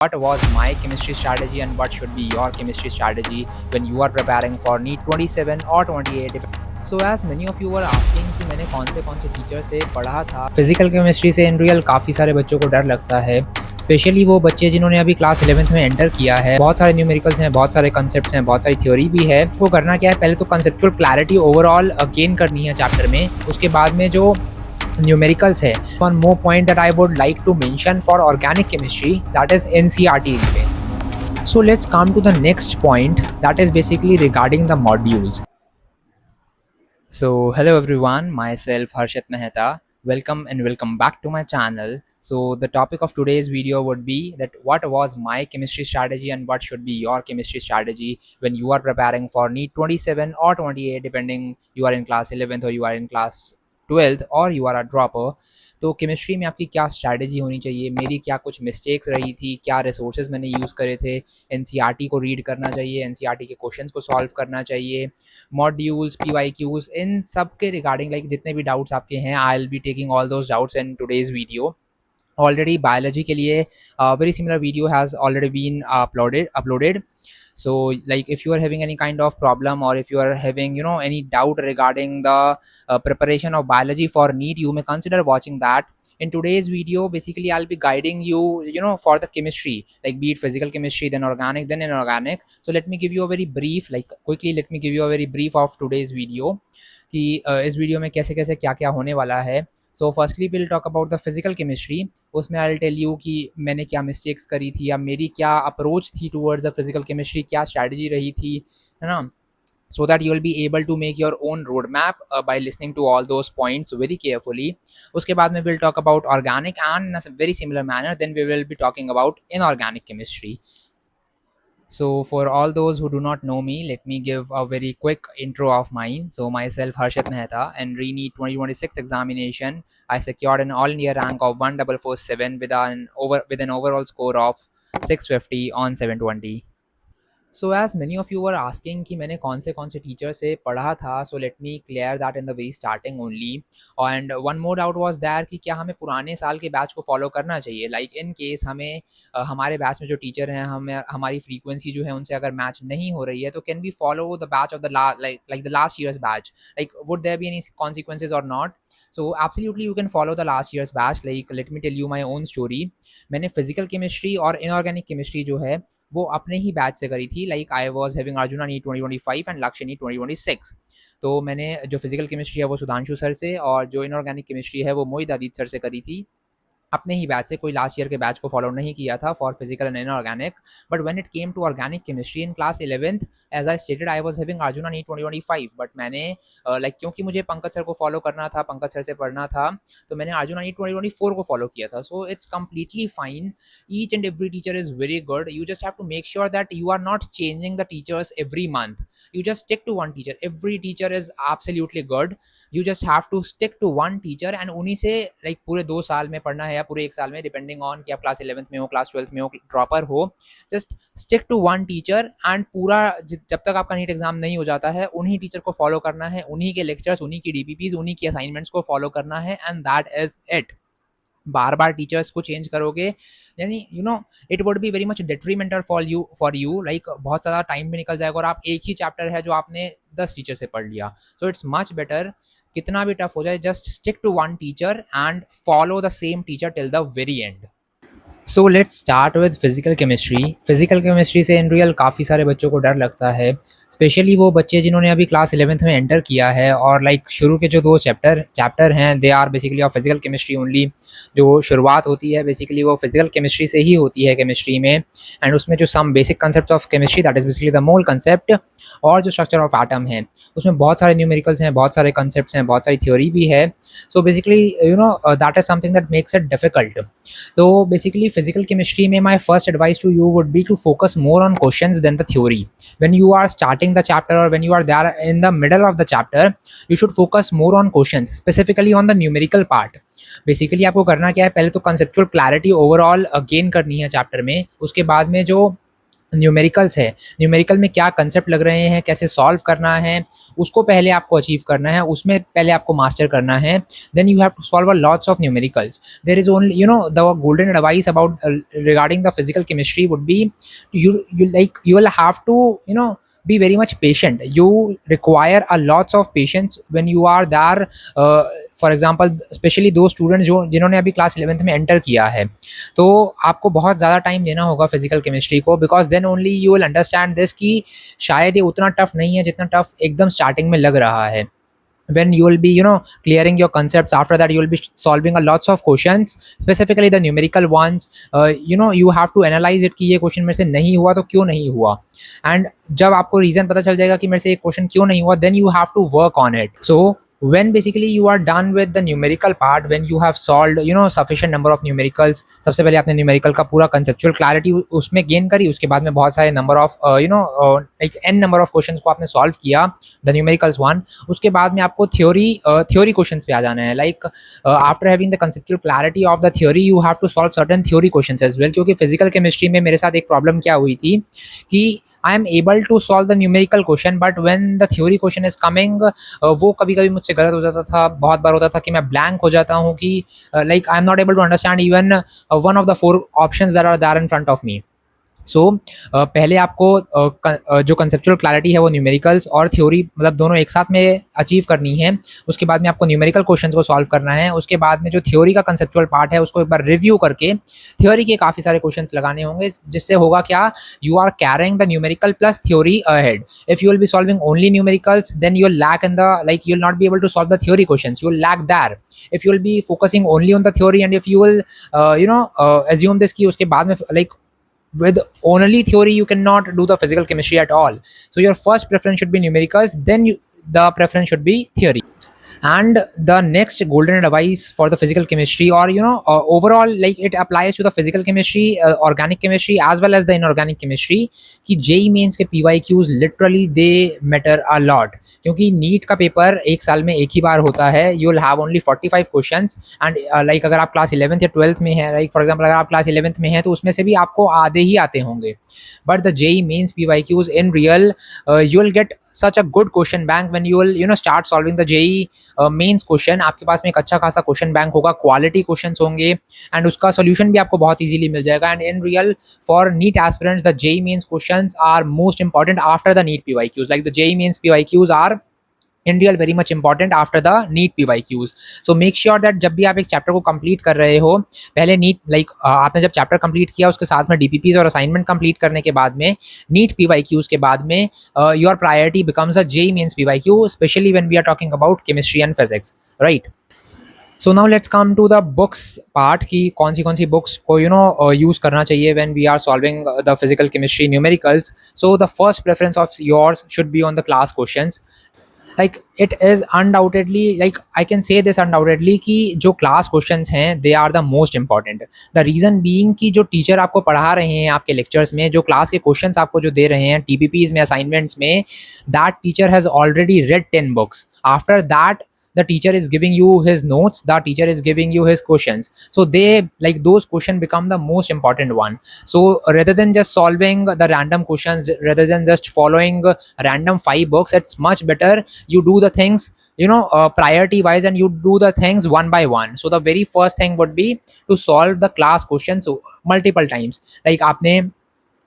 What was my chemistry strategy and what should be your chemistry strategy when you are preparing for NEET 27 or 28? So as many of you were asking कि मैंने कौन से teacher से पढ़ा था physical chemistry से in real काफ़ी सारे बच्चों को डर लगता है, स्पेशली वो बच्चे जिन्होंने अभी क्लास 11th में एंटर किया है। बहुत सारे न्यूमेरिकल्स हैं, बहुत सारे कंसेप्ट्स हैं, बहुत सारी थ्योरी भी है। वो करना क्या है, पहले तो कंसेप्चुअल क्लैरिटी ओवरऑल गेन करनी है चैप्टर में, उसके बाद में जो numericals है। One more point that I would like to mention for organic chemistry, that is NCERT related. So let's come to the next point, that is basically regarding the modules. So hello everyone, myself Harshit Mehta. Welcome back to my channel. So the topic of today's video would be that what was my chemistry strategy and what should be your chemistry strategy when you are preparing for NEET 27 or 28, depending you are in class 11th or you are in class 12th और you are a dropper. तो chemistry में आपकी क्या strategy होनी चाहिए, मेरी क्या कुछ मिस्टेक्स रही थी, क्या रिसोर्सेज मैंने यूज़ करे थे, एनसीईआरटी को रीड करना चाहिए, एनसीईआरटी के क्वेश्चंस को सॉल्व करना चाहिए, मॉड्यूल्स, पीवाईक्यूज, इन सब के रिगार्डिंग लाइक जितने भी डाउट्स आपके हैं, I will be taking all those doubts in today's video. Already biology के लिए very similar video has already been uploaded. So like if you are having any kind of problem or if you are having any doubt regarding the preparation of biology for NEET, you may consider watching that. In today's video basically I'll be guiding you for the chemistry, like be it physical chemistry, then organic, then inorganic. So let me give you a very brief, like quickly let me give you a very brief of today's video कि इस video में कैसे कैसे क्या क्या होने वाला है। So firstly will talk about the physical chemistry. उसमें आई विल टेल यू कि मैंने क्या मिस्टेक्स करी थी या मेरी क्या अप्रोच थी टूवर्ड्स द फिजिकल केमिस्ट्री, क्या स्ट्रैटेजी रही थी, है ना, so that you will be able to make your own roadmap by listening to all those points very carefully. उसके बाद में we'll talk about organic and in a very similar manner then we will be talking about inorganic chemistry. So for all those who do not know me, let me give a very quick intro of mine. So myself Harshit Mehta, and re-NEET 2026 examination I secured an all India rank of 1447 with an overall score of 650 on 720. So as many of you were asking कि मैंने कौन से teacher से पढ़ा था, so let me clear that in the very starting only. And one more doubt was there कि क्या हमें पुराने साल के बैच को फॉलो करना चाहिए, लाइक इन केस हमें हमारे बैच में जो टीचर हैं, हमें हमारी फ्रीक्वेंसी जो है उनसे अगर मैच नहीं हो रही है, तो can we follow the batch of the like the last years batch, like would there be any consequences और not? So absolutely you can follow the last year's batch. Like let me tell you my own story. मैंने physical chemistry और inorganic chemistry जो है वो अपने ही batch से करी थी। Like I was having Arjuna NEET 2025 and Lakshya NEET 2026। तो मैंने जो फिजिकल केमिस्ट्री है वो सुधांशु सर से और जो इनऑर्गेनिक केमिस्ट्री है वो मोहित आदित्य सर से करी थी, अपने ही बैच से। कोई लास्ट ईयर के बैच को फॉलो नहीं किया था for physical and inorganic. But when it came to organic chemistry in class 11th, as I stated I was having Arjuna NEET 2025, but मैंने लाइक क्योंकि मुझे पंकज सर को फॉलो करना था, पंकज सर से पढ़ना था, तो मैंने अर्जुना नीट 2024 को फॉलो किया था। So it's completely fine, each and every teacher is very good, you just have to make sure that you are not changing the teachers every month, you just stick to one teacher. Every teacher is absolutely good, you just have to stick to one teacher and उन्हीं से like पूरे 2 साल में पढ़ना है या पूरे 1 साल में, डिपेंडिंग ऑन कि आप क्लास 11th में हो, क्लास 12th में हो, ड्रॉपर हो, just stick to one teacher and पूरा जब तक आपका नीट एग्जाम नहीं हो जाता है उन्हीं टीचर को फॉलो करना है, उन्हीं के लेक्चर्स, उन्हीं की डीपीपीज, उन्हीं की असाइनमेंट्स को फॉलो करना है and that is it. Bar bar teachers को चेंज करोगे यानी it would be very much detrimental for you like बहुत ज़्यादा टाइम भी निकल जाएगा और आप एक ही चैप्टर है जो आपने 10 टीचर से पढ़ लिया। सो इट्स मच बेटर, कितना भी टफ हो जाए, just stick to one teacher and follow the same teacher till the very end. So let's start with physical chemistry. Physical chemistry से इन रियल काफ़ी सारे बच्चों को डर लगता है, स्पेशली वो बच्चे जिन्होंने अभी क्लास 11th में एंटर किया है और लाइक शुरू के जो 2 चैप्टर हैं they are basically of physical chemistry only. जो शुरुआत होती है बेसिकली वो फिजिकल केमिस्ट्री से ही होती है केमिस्ट्री में, एंड उसमें जो some basic concept of chemistry, that is basically the mole concept और जो स्ट्रक्चर ऑफ एटम है, उसमें बहुत सारे न्यूमेरिकल्स हैं, बहुत सारे कंसेप्ट्स हैं, बहुत सारी थ्योरी भी है। So basically that is something that makes it difficult. तो बेसिकली फिजिकल केमिस्ट्री में my first advice to you would be to focus more on questions then the theory. When you are starting the chapter or when you are there in the middle of the chapter, you should focus more on questions, specifically on the numerical part. Basically आपको करना क्या है, पहले तो conceptual clarity overall gain करनी है chapter में, उसके बाद में जो न्यूमेरिकल्स है, न्यूमेरिकल में क्या कंसेप्ट लग रहे हैं, कैसे सॉल्व करना है, उसको पहले आपको अचीव करना है, उसमें पहले आपको मास्टर करना है। Then you have to solve a lots of numericals. There is only the golden advice about regarding the physical chemistry would be you will have to be very much patient. You require a lots of patience when you are there. For example, specially दो students जो जिन्होंने अभी class 11th में enter किया है, तो आपको बहुत ज़्यादा टाइम देना होगा फिजिकल केमिस्ट्री को, because then only you will understand this कि शायद ये उतना टफ नहीं है जितना टफ एकदम स्टार्टिंग में लग रहा है। When you will be clearing your concepts, after that you will be solving a lots of questions, specifically the numerical ones. You have to analyze it कि ये क्वेश्चन मेरे से नहीं हुआ तो क्यों नहीं हुआ, एंड जब आपको रीज़न पता चल जाएगा कि मेरे से एक क्वेश्चन क्यों नहीं हुआ, then you have to work on it. So when basically you are done with the numerical part, when you have solved sufficient number of numericals, सबसे पहले आपने numerical का पूरा conceptual clarity उसमें gain करी, उसके बाद में बहुत सारे number of like n number of questions को आपने solve किया, the numericals one, उसके बाद में आपको theory questions पे आ जाना है। like after having the conceptual clarity of the theory, you have to solve certain theory questions as well। क्योंकि physical chemistry में मेरे साथ एक problem क्या हुई थी कि I am able to solve the numerical question, but when the theory question is coming, वो कभी कभी मुझसे गलत हो जाता था। बहुत बार होता था कि मैं ब्लैंक हो जाता हूँ कि like I am not able to understand even one of the 4 options that are there in front of me। सो पहले आपको जो कंसेप्चुअल क्लैरिटी है वो न्यूमेरिकल्स और थ्योरी मतलब दोनों एक साथ में अचीव करनी है। उसके बाद में आपको न्यूमेरिकल क्वेश्चंस को सॉल्व करना है। उसके बाद में जो थ्योरी का कंसेप्चुअल पार्ट है उसको एक बार रिव्यू करके थ्योरी के काफ़ी सारे क्वेश्चंस लगाने होंगे, जिससे होगा क्या, you are carrying the numerical plus theory ahead. If you will be solving only numericals, then you will lack in the like you will not be able to solve the theory questions, you will lack there। if you will be focusing only on the theory and if you will assume this कि उसके बाद में like with only theory you cannot do the physical chemistry at all। so your first preference should be numericals, then the preference should be theory। and the next golden advice for the physical chemistry, or overall like it applies to the physical chemistry, organic chemistry as well as the inorganic chemistry, कि JEE mains के PYQs literally they matter a lot। क्योंकि NEET का paper एक साल में एक ही बार होता है, you will have only 45 questions and like अगर आप क्लास 11th या 12th में है, like for example अगर आप क्लास 11th में है तो उसमें से भी आपको आधे ही आते होंगे। but the JEE Mains PYQs in real you will get such a good question bank when you will start solving the JEE Mains question. आपके पास में एक अच्छा खासा क्वेश्चन बैंक होगा, क्वालिटी क्वेश्चंस होंगे एंड उसका सोल्यूशन भी आपको बहुत इजीली मिल जाएगा। And in real for NEET aspirants the JEE Mains questions are most important after the NEET PYQs। like the JEE Mains PYQs are in real very much important after the NEET PYQs। so make sure that जब भी आप एक chapter को complete कर रहे हो, पहले NEET आपने जब चैप्टर कंप्लीट किया उसके साथ में DPPs और असाइनमेंट कंप्लीट करने के बाद में नीट PYQs के बाद में your priority becomes a JEE Mains PYQ, specially when we are talking about chemistry and physics, right. So now let's come to the books part कि कौन सी बुक्स को यूज़ करना चाहिए when we are solving the physical chemistry numericals. So the first preference of yours should be on the class questions. like it is undoubtedly, like I can say this undoubtedly कि जो class questions हैं they are the most important। the reason being कि जो teacher आपको पढ़ा रहे हैं आपके लेक्चर्स में, जो क्लास के क्वेश्चंस आपको जो दे रहे हैं TPPs में, असाइनमेंट्स में, that teacher has already read 10 books। after that the teacher is giving you his notes, the teacher is giving you his questions, so they like those questions become the most important one। so rather than just solving the random questions, rather than just following random 5 books, it's much better you do the things priority wise and you do the things one by one। so the very first thing would be to solve the class questions multiple times। like आपने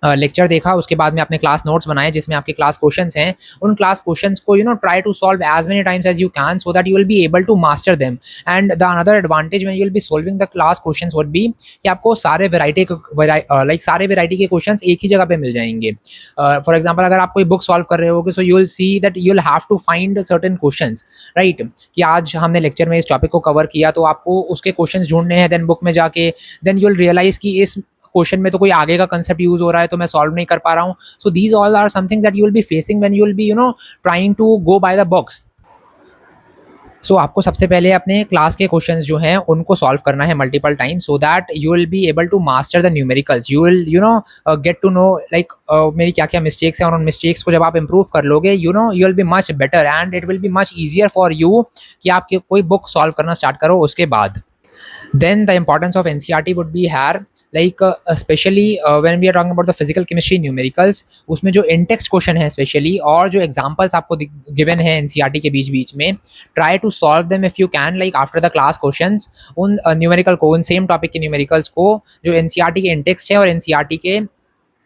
lecture देखा, उसके बाद में आपने class notes बनाए जिसमें आपके class questions हैं, उन क्लास क्वेश्चंस को try to solve as many times as you can, so that you will be able to master them. And the another advantage when you will be solving the class questions would be कि आपको सारे variety के questions एक ही जगह पे मिल जाएंगे। For example अगर आप कोई बुक सॉल्व कर रहे हो, so you will see that you will have to find certain questions, right, कि आज हमने लेक्चर में इस टॉपिक को कवर किया तो आपको उसके क्वेश्चंस ढूंढने हैं, देन बुक में जाके देन यू विल रियलाइज कि इस क्वेश्चन में तो कोई आगे का कंसेप्ट यूज हो रहा है तो मैं सॉल्व नहीं कर पा रहा हूँ। So these all are somethings that you will be facing when you will be trying to go by the books. So आपको सबसे पहले अपने क्लास के क्वेश्चंस जो हैं उनको सॉल्व करना है multiple time, so that you will be able to master the numericals. You will get to know like मेरी क्या क्या मिस्टेक्स हैं, और उन मिस्टेक्स को जब आप इंप्रूव कर लोगे you will be much better and it will be much easier for you कि आप कोई बुक सॉल्व करना स्टार्ट करो उसके बाद। Then the importance of NCERT would be here, like especially when we are talking about the physical chemistry numericals, उसमें जो in text question है especially, और जो examples आपको given है NCERT के बीच बीच में, try to solve them if you can, like after the class questions, उन numerical को, उन same topic के numericals को जो NCERT के in text है और NCERT के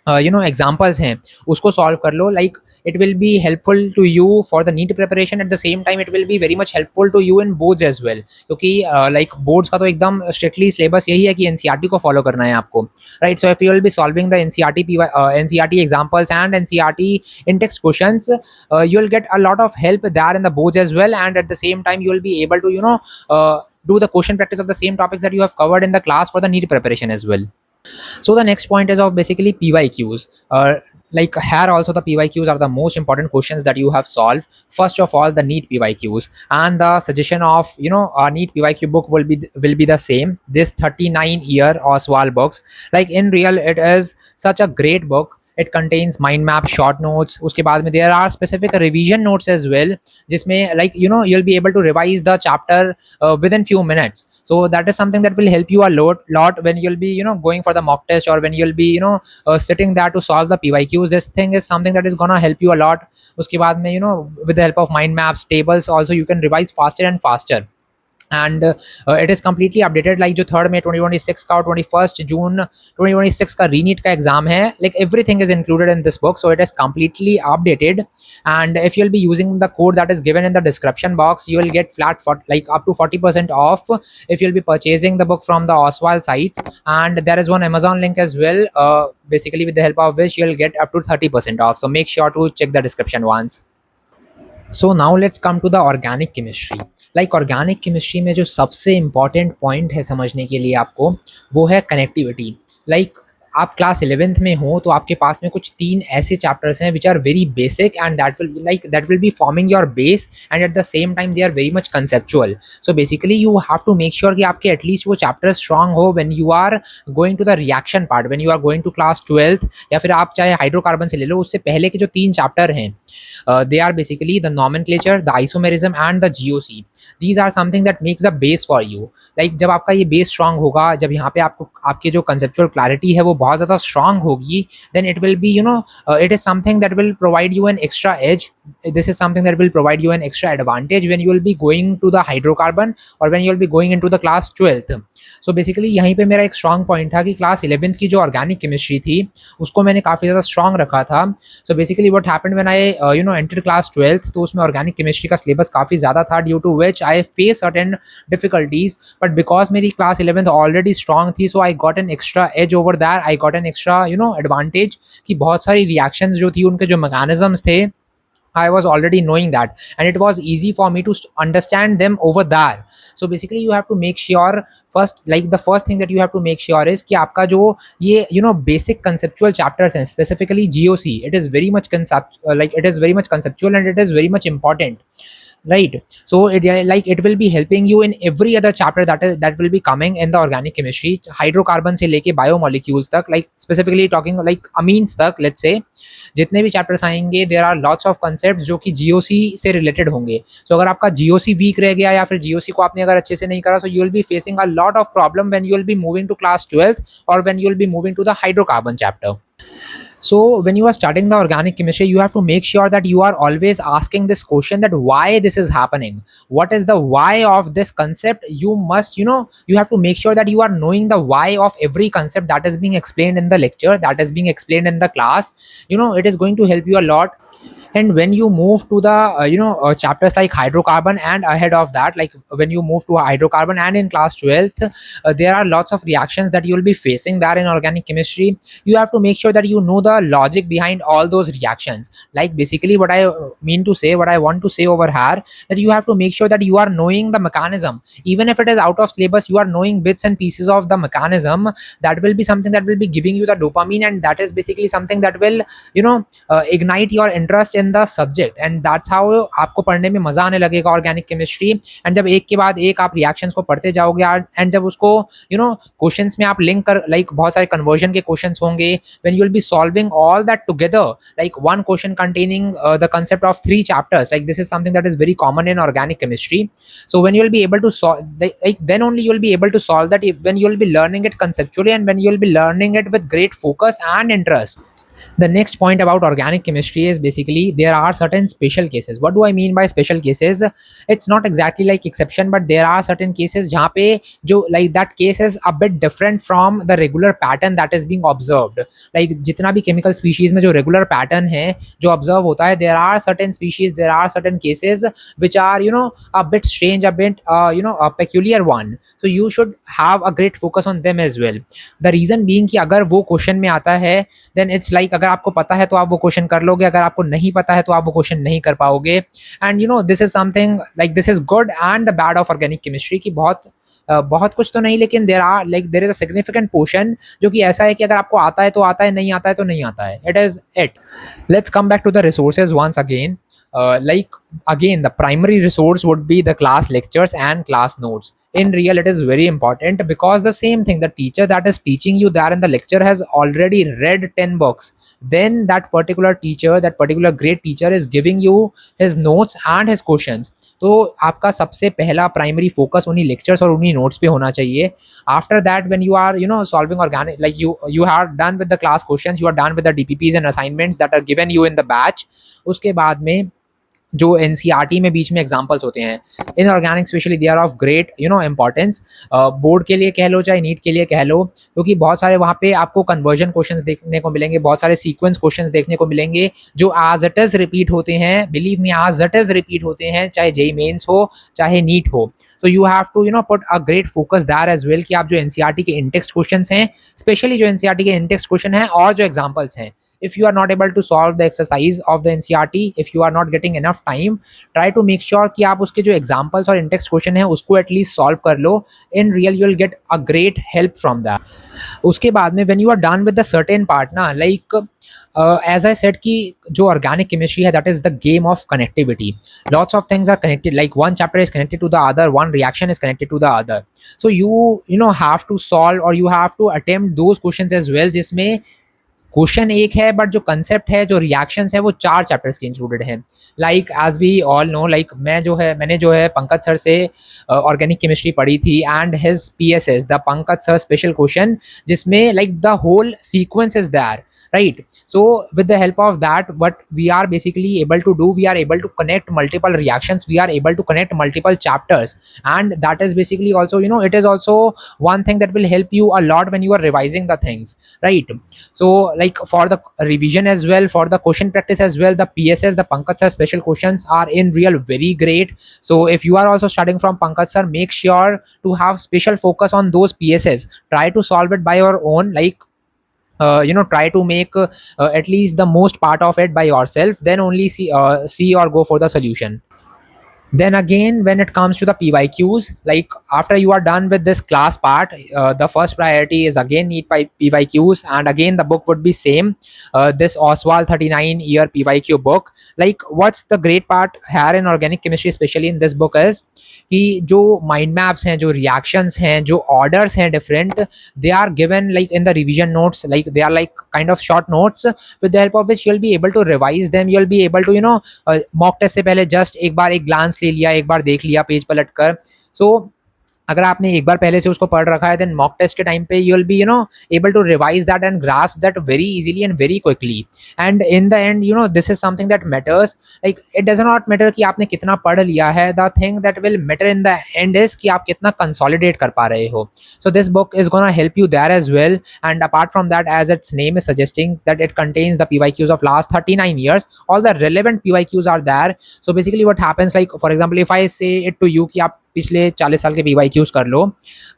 एग्जाम्पल्स हैं उसको सॉल्व कर लो. Like it will be helpful to you for the NEET preparation, at the same time it will be very much helpful to you in boards as well, क्योंकि like boards का तो एकदम strictly syllabus यही है कि NCERT को follow करना है आपको, right. So if you will be solving the NCERT examples and NCERT in text questions, you will get a lot of help there in the boards as well, and at the same time you will be able to do the question practice of the same topics that you have covered in the class for the NEET preparation as well. So the next point is of basically PYQs. Like here also the PYQs are the most important questions that you have solved. First of all, the NEET PYQs, and the suggestion of a NEET PYQ book will be the same. This 39-year Oswald books. Like in real, it is such a great book. It contains mind map, short notes. उसके बाद में there are specific revision notes as well, जिसमें like you'll be able to revise the chapter within few minutes. So that is something that will help you a lot when you'll be going for the mock test, or when you'll be sitting there to solve the PYQs. This thing is something that is gonna help you a lot. उसके बाद में with the help of mind maps, tables also, you can revise faster and faster. And it is completely updated. like जो 3rd May 2026 का और 21st June 2026 का रीनीट का exam है, like everything is included in this book, so it is completely updated. And if you'll be using the code that is given in the description box, you will get flat for like up to 40% off if you'll be purchasing the book from the Oswald sites. And there is one Amazon link as well, basically with the help of which you'll get up to 30% off, so make sure to check the description once. So now let's come to the organic chemistry. Like organic chemistry में जो सबसे important point है समझने के लिए आपको, वो है कनेक्टिविटी. लाइक आप क्लास 11th में हो तो आपके पास में कुछ 3 ऐसे चैप्टर्स हैं which are very basic, and that will be forming your base, and at the same time they are very much conceptual. So basically you have to make sure कि आपके एटलीस्ट वो चैप्टर स्ट्रांग हो when you are going to the reaction part, when you are going to class 12th, या फिर आप चाहे hydrocarbon से ले लो, उससे पहले के जो 3 चैप्टर हैं, they are basically the nomenclature, the isomerism and the GOC. These are something that makes the base for you. Like जब आपका ये base strong होगा, जब यहाँ पे आपको आपके जो conceptual clarity है वो बहुत ज़्यादा strong होगी, then it will be it is something that will provide you an extra edge. This is something that will provide you an extra advantage when you will be going to the hydrocarbon or when you will be going into the class 12th. So basically यहीं पे मेरा एक strong point था कि class 11th की जो organic chemistry थी उसको मैंने काफ़ी ज़्यादा strong रखा था. So basically what happened when I entered class 12th, तो उसमें organic chemistry का syllabus काफ़ी ज़्यादा था, due to which I faced certain difficulties. But because मेरी class 11th already strong थी, so I got an extra edge over there. I got an extra advantage कि बहुत सारी reactions जो थी उनके जो mechanisms थे, I was already knowing that, and it was easy for me to understand them over there. So basically you have to make sure first, like the first thing that you have to make sure is कि आपका जो ये basic conceptual chapters हैं, specifically GOC, it is very much conceptual and it is very much important, right? So it will be helping you in every other chapter that will be coming in the organic chemistry, hydrocarbon से लेके biomolecules तक, like specifically talking like amines तक, let's say जितने भी chapters आएंगे, there are lots of concepts जो कि GOC से रिलेटेड होंगे. सो अगर आपका जीओसी वीक रह गया या फिर जीओसी को आपने अगर अच्छे से नहीं करा, so you will be facing a lot of problem when you will be moving to class 12th और when you will be moving to the hydrocarbon chapter. So when you are studying the organic chemistry, you have to make sure that you are always asking this question, that why this is happening, what is the why of this concept. You must you have to make sure that you are knowing the why of every concept that is being explained in the lecture, that is being explained in the class. It is going to help you a lot. And when you move to the chapters like hydrocarbon, and ahead of that, like when you move to hydrocarbon and in class 12th, there are lots of reactions that you will be facing there in organic chemistry. You have to make sure that you know the logic behind all those reactions. Like basically what I want to say over here, that you have to make sure that you are knowing the mechanism, even if it is out of syllabus, you are knowing bits and pieces of the mechanism. That will be something that will be giving you the dopamine, and that is basically something that will ignite your interest in in the subject and that's how आपको पढ़ने में मजा आने लगेगा organic chemistry. And जब एक के बाद एक आप रिएक्शंस को पढ़ते जाओगे एंड जब उसको क्वेश्चंस में आप लिंक कर बहुत सारे कन्वर्जन के क्वेश्चंस होंगे, when you will be solving all that together like one question containing the concept of 3 chapters, like this is something that is very common in organic chemistry. So when you will be able to solve, like then only you will be able to solve that, when you will be learning it conceptually and when you will be learning it with great focus and interest. The next point about organic chemistry is basically there are certain special cases. What do I mean by special cases? It's not exactly like exception, but there are certain cases जहाँ पे जो like that case is a bit different from the regular pattern that is being observed. Like जितना भी chemical species में जो regular pattern है जो observe होता है, there are certain species, there are certain cases which are a bit strange, a bit a peculiar one. So you should have a great focus on them as well. The reason being कि अगर वो question में आता है then it's like अगर आपको पता है तो आप वो क्वेश्चन कर लोगे, अगर आपको नहीं पता है तो आप वो क्वेश्चन नहीं कर पाओगे। And this is something like this is good and the bad of organic chemistry की बहुत कुछ तो नहीं, लेकिन there is a significant portion जो कि ऐसा है कि अगर आपको आता है तो आता है, नहीं आता है तो नहीं आता है। It is it. Let's come back to the resources once again. Like again, the primary resource would be the class lectures and class notes. In real, it is very important because the same thing, the teacher that is teaching you there in the lecture has already read 10 books. Then that particular teacher, that particular great teacher is giving you his notes and his questions. तो आपका सबसे पहला primary focus उन्हीं lectures और उन्हीं notes पे होना चाहिए. After that when you are solving organic, like you are done with the class questions, you are done with the DPPs and assignments that are given you in the batch. उसके बाद में जो NCERT में बीच में examples होते हैं in organic specially, they are of great importance. Board के लिए कह लो चाहे नीट के लिए कह लो, क्योंकि बहुत सारे वहाँ पे आपको कन्वर्जन क्वेश्चंस देखने को मिलेंगे, बहुत सारे सीक्वेंस क्वेश्चंस देखने को मिलेंगे जो एज इट इज रिपीट होते हैं. Believe me, as it is repeat होते हैं, चाहे जेईई मेंस हो चाहे नीट हो. So you have to put a great focus there as well कि आप जो एनसीईआरटी के इंटेक्स्ट क्वेश्चंस हैं, स्पेशली जो एनसीईआरटी के इंटेक्स्ट क्वेश्चन हैं और जो एग्जाम्पल्स हैं, if you are not able to solve the exercise of the NCERT, if you are not getting enough time, try to make sure कि आप उसके जो examples और in-text question है उसको at least solve कर लो. In real you will get a great help from that. उसके बाद में when you are done with the certain part ना, like as I said कि जो organic chemistry है, that is the game of connectivity. Lots of things are connected, like one chapter is connected to the other, one reaction is connected to the other. So you have to solve or you have to attempt those questions as well जिसमें question एक है but जो concept है, जो reactions है, वो 4 chapters के included हैं. Like as we all know, like मैंने जो है पंकज सर से ऑर्गेनिक केमिस्ट्री पढ़ी थी and his PSS the Pankaj sir special question, जिसमें like the whole sequence is there, right? So with the help of that, what we are basically able to do, we are able to connect multiple reactions, we are able to connect multiple chapters, and that is basically also it is also one thing that will help you a lot when you are revising the things, right? So like for the revision as well, for the question practice as well, the PSS, the Pankaj sir special questions are in real very great. So if you are also studying from Pankaj sir, make sure to have special focus on those PSS. Try to solve it by your own, like try to make at least the most part of it by yourself, then only see or go for the solution. Then again, when it comes to the PYQs, like after you are done with this class part, the first priority is again need by PYQs, and again the book would be same. This Oswald 39 year PYQ book. Like what's the great part here in organic chemistry, especially in this book, is कि जो mind maps हैं, जो reactions हैं, जो orders हैं different, they are given like in the revision notes, like they are like kind of short notes with the help of which you'll be able to revise them. You'll be able to mock test से पहले just एक बार एक glance ले लिया, एक बार देख लिया page पलट कर. सो अगर आपने एक बार पहले से उसको पढ़ रखा है, देन मॉक टेस्ट के टाइम पे you will be able to revise that and grasp that very easily and very quickly. And in the end this is something that matters. Like it does not matter कि आपने कितना पढ़ लिया है, the thing that will matter in the end is कि आप कितना consolidate कर पा रहे हो. So this book is gonna help you there as well. And apart from that, as its name is suggesting that it contains the PYQs of last 39 years, all the relevant PYQs are there. So basically what happens, like for example if I say it to you कि आप पिछले 40 साल के PYQs कर लो,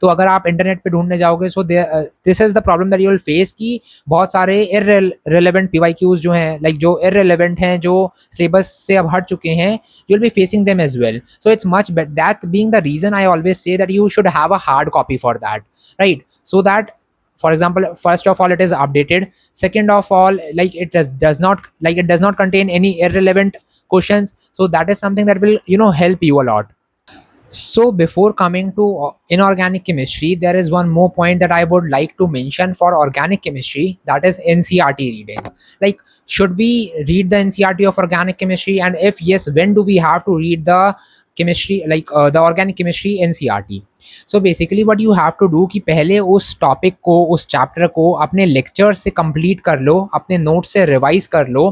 तो अगर आप internet पे ढूंढने जाओगे, so this is the problem that you will face कि बहुत सारे इररिलेवेंट PYQs जो हैं, लाइक जो इररिलेवेंट हैं, जो सिलेबस से अब हट चुके हैं, you will be facing them as well. So it's much better, that being the reason I always say that you should have a hard copy for that, right? So that For example, first of all, it is updated. Second of all, like it does not contain any irrelevant questions. So that is something that will help you a lot. So before coming to inorganic chemistry, there is one more point that I would like to mention for organic chemistry, that is NCRT reading. Like, should we read the NCRT of organic chemistry, and if yes, when do we have to read the chemistry, like the organic chemistry NCRT? So basically what you have to do कि पहले उस topic को, उस chapter को अपने lecture से complete कर लो, अपने नोट से रिवाइज कर लो.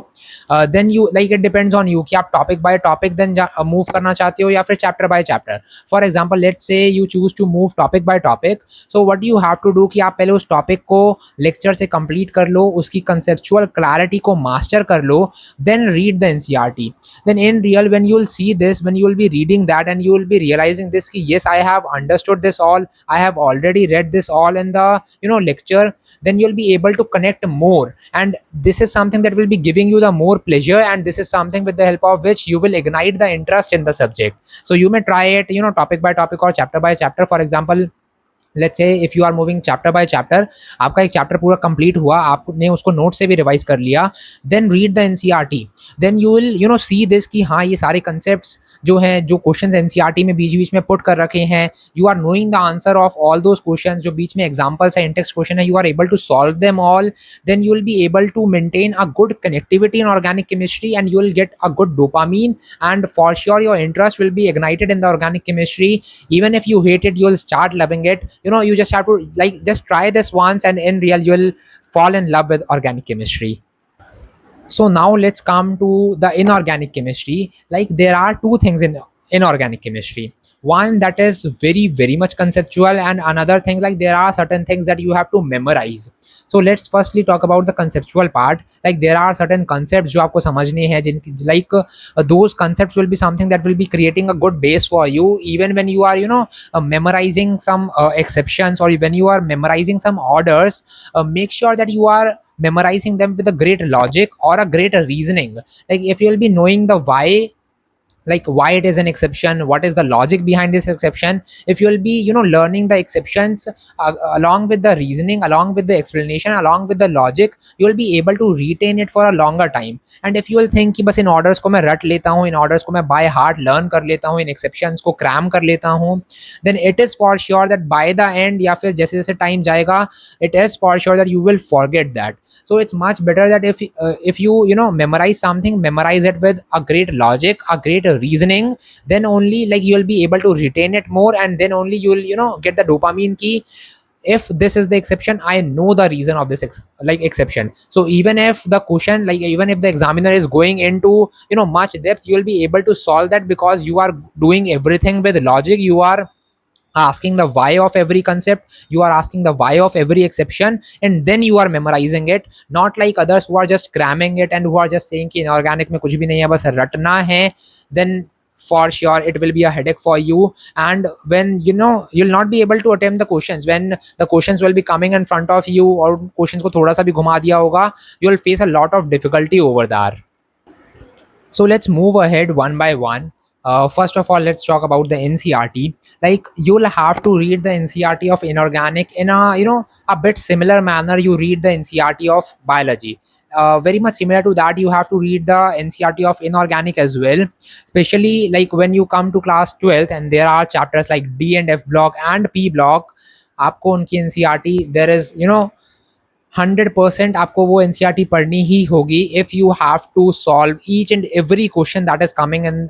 Then you like it depends on you कि आप topic by topic then move करना चाहते हो या फिर chapter by chapter. For example, let's say you choose to move topic by topic. So what you have to do कि आप पहले उस टॉपिक को लेक्चर से कंप्लीट कर लो, उसकी कंसेप्चुअल क्लैरिटी को मास्टर कर लो, then read the NCRT. Then in real, when you'll see this, when you'll be reading that and you will be realizing this ki yes, I have understood this all, I have already read this all in the lecture, then you'll be able to connect more, and this is something that will be giving you the more pleasure, and this is something with the help of which you will ignite the interest in the subject. So you may try it topic by topic or chapter by chapter. For example, let's say if you are moving chapter by chapter, आपका एक chapter पूरा complete हुआ, आपने उसको note से भी revise कर लिया, then read the NCERT. Then you will see this कि हाँ, ये सारे कंसेप्ट्स जो हैं, जो क्वेश्चंस एनसीईआरटी में बीच बीच में पुट कर रखे हैं, you are knowing the answer of all those questions. जो बीच में एग्जांपल्स है, इंटेक्स्ट क्वेश्चन है, you are able to solve them all. Then you will be able to maintain a good connectivity in organic chemistry, and you will get a good dopamine, and for sure your interest will be ignited in the organic chemistry. Even if you hate it, you'll start loving it. You just have to just try this once, and in real you'll fall in love with organic chemistry. So now let's come to the inorganic chemistry. Like, there are two things in inorganic chemistry. One that is very very much conceptual, and another thing, like, there are certain things that you have to memorize. So let's firstly talk about the conceptual part. Like, there are certain concepts जो आपको समझने हैं, जिनकी those concepts will be something that will be creating a good base for you, even when you are memorizing some exceptions, or when you are memorizing some orders. Make sure that you are memorizing them with a great logic or a great reasoning. Like, if you'll be knowing the why, like why it is an exception, what is the logic behind this exception, if you will be learning the exceptions along with the reasoning, along with the explanation, along with the logic, you will be able to retain it for a longer time. And if you will think कि बस इन orders को मैं रट लेता हूँ, इन orders को मैं by heart learn कर लेता हूँ, इन exceptions को cram कर लेता हूँ, then it is for sure that by the end, या फिर जैसे जैसे time जाएगा, it is for sure that you will forget that. So it's much better that if you memorize something, memorize it with a great logic, a great reasoning, then only you'll be able to retain it more, and then only you'll get the dopamine key. If this is the exception, I know the reason of this exception. So even if the question, even if the examiner is going into much depth, you'll be able to solve that, because you are doing everything with logic. You are asking the why of every concept, you are asking the why of every exception, and then you are memorizing it. Not like others who are just cramming it and who are just saying कि inorganic में कुछ भी नहीं है, बस रटना है. Then for sure it will be a headache for you, and when you'll not be able to attempt the questions. When the questions will be coming in front of you, or questions को थोड़ा सा भी घुमा दिया होगा, you'll face a lot of difficulty over there. So let's move ahead one by one. First of all, let's talk about the NCRT. Like, you'll have to read the NCRT of inorganic in a a bit similar manner you read the NCRT of biology. Very much similar to that, you have to read the NCRT of inorganic as well. Especially like when you come to class 12th and there are chapters like D and F block and P block. आपको उनकी NCRT, there is 100% आपको वो NCRT पढ़नी ही होगी if you have to solve each and every question that is coming in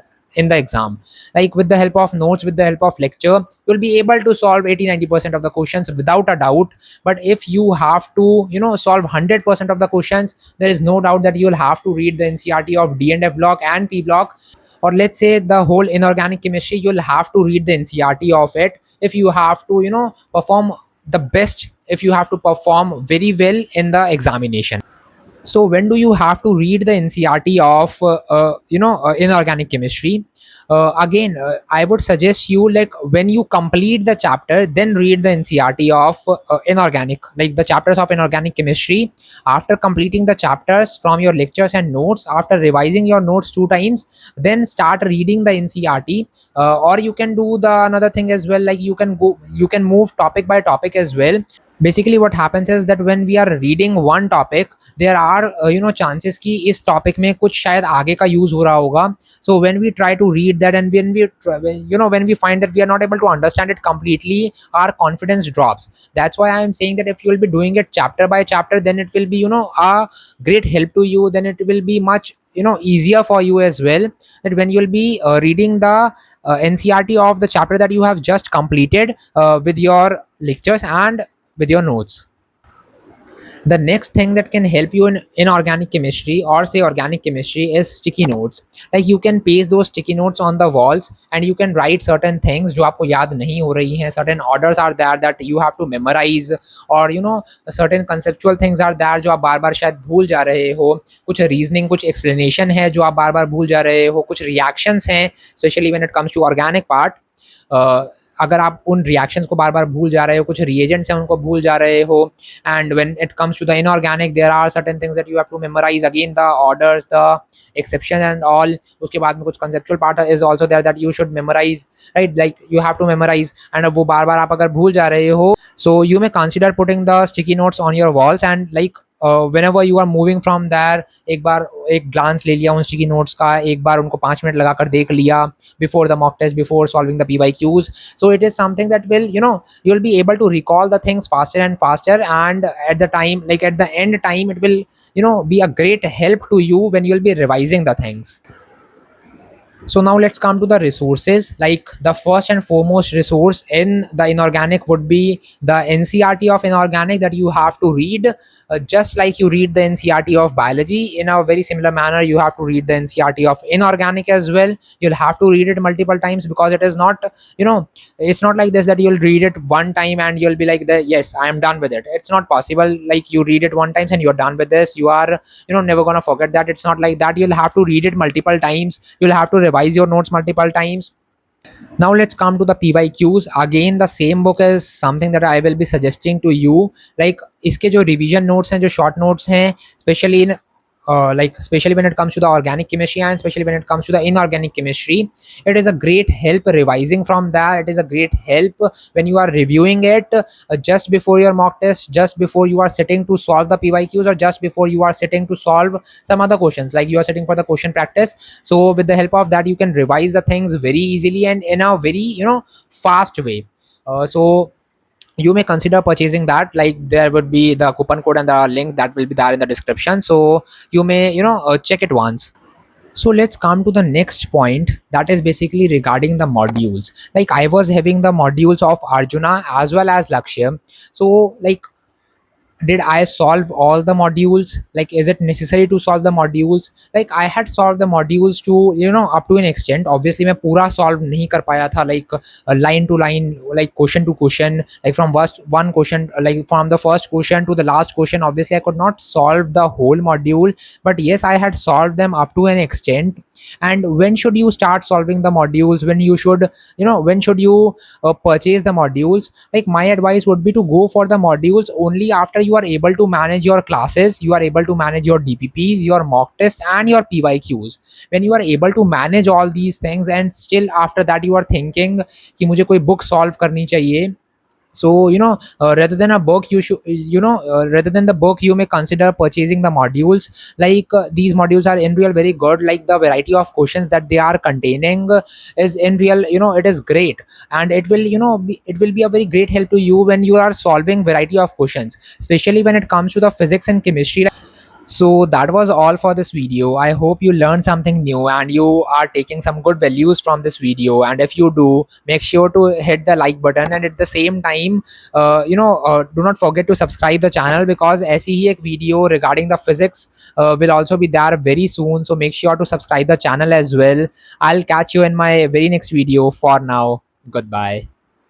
the exam. Like, with the help of notes, with the help of lecture, you'll be able to solve 80-90% of the questions without a doubt. But if you have to solve 100% of the questions, there is no doubt that you'll have to read the NCRT of D and F block and P block. Or let's say the whole inorganic chemistry, you'll have to read the NCRT of it if you have to perform the best, if you have to perform very well in the examination. So when do you have to read the NCRT of inorganic chemistry? Again, I would suggest you, like, when you complete the chapter, then read the NCRT of inorganic, like the chapters of inorganic chemistry. After completing the chapters from your lectures and notes, after revising your notes 2 times, then start reading the NCRT. Or you can do the another thing as well, like you can move topic by topic as well. Basically what happens is that when we are reading one topic, there are chances कि इस topic में कुछ शायद आगे का use हो रहा होगा. So when we try to read that, and when we find that we are not able to understand it completely, our confidence drops. That's why I am saying that if you will be doing it chapter by chapter, then it will be a great help to you. Then it will be much easier for you as well, that when you will be reading the NCRT of the chapter that you have just completed with your lectures and with your notes. The next thing that can help you in inorganic chemistry, or say organic chemistry, is sticky notes. Like you can paste those sticky notes on the walls, and you can write certain things जो आपको याद नहीं हो रही हैं. Certain orders are there that you have to memorize, or certain conceptual things are there जो आप बार बार शायद भूल जा रहे हो. कुछ reasoning, कुछ explanation है जो आप बार बार भूल जा रहे हो. कुछ reactions हैं, especially when it comes to organic part. अगर आप उन रिएक्शंस को बार बार भूल जा रहे हो, कुछ रिएजेंट्स हैं उनको भूल जा रहे हो. And when it comes to the inorganic, there are certain things that you have to memorise, again the orders, the exception and all. उसके बाद में कुछ conceptual part is also there that you should memorise, right? Like you have to memorise, and वो बार बार आप अगर भूल जा रहे हो, so you may consider putting the sticky notes on your walls. And like whenever you are moving from there, एक बार एक glance ले लिया उन sticky notes का, एक बार उनको 5 मिनट लगा कर देख लिया before the mock test, before solving the PYQs. So it is something that will you'll be able to recall the things faster and faster, and at the time, like at the end time, it will be a great help to you when you'll be revising the things. So now let's come to the resources. Like the first and foremost resource in the inorganic would be the NCRT of inorganic that you have to read. Just like you read the NCRT of biology, in a very similar manner you have to read the NCRT of inorganic as well. You'll have to read it multiple times, because it is not, it's not like this that you'll read it one time and you'll be like, yes, I am done with it. It's not possible. Like you read it one time and you're done with this, you are never gonna forget that. It's not like that. You'll have to read it multiple times, you'll have to revise your notes multiple times. Now let's come to the PYQs. Again, the same book is something that I will be suggesting to you. Like इसके जो revision notes हैं, जो short notes हैं, especially in especially when it comes to the organic chemistry, and especially when it comes to the inorganic chemistry, it is a great help revising from that. It is a great help when you are reviewing it just before your mock test, just before you are sitting to solve the PYQs, or just before you are sitting to solve some other questions, like you are sitting for the question practice. So with the help of that, you can revise the things very easily and in a very fast way. So you may consider purchasing that. Like there would be the coupon code and the link that will be there in the description, so you may check it once. So let's come to the next point, that is basically regarding the modules. Like I was having the modules of Arjuna as well as Lakshya. So like, did I solve all the modules? Like is it necessary to solve the modules? Like I had solved the modules to up to an extent. Obviously मैं पूरा solve नहीं कर पाया था, like line to line, like question to question, like from one question, like from the first question to the last question. Obviously I could not solve the whole module, but yes, I had solved them up to an extent. And when should you start solving the modules? When you should when should you purchase the modules? Like my advice would be to go for the modules only after you are able to manage your classes, you are able to manage your DPPs, your mock test and your PYQs. When you are able to manage all these things, and still after that you are thinking कि मुझे कोई book solve करनी चाहिए, so rather than a book, you should rather than the book, you may consider purchasing the modules. Like these modules are in real very good. Like the variety of questions that they are containing is in real, it is great, and it will it will be a very great help to you when you are solving variety of questions, especially when it comes to the physics and chemistry. So that was all for this video. I hope you learned something new and you are taking some good values from this video. And if you do, make sure to hit the like button, and at the same time do not forget to subscribe the channel, because ऐसी ही एक video regarding the physics will also be there very soon. So make sure to subscribe the channel as well. I'll catch you in my very next video. For now, goodbye.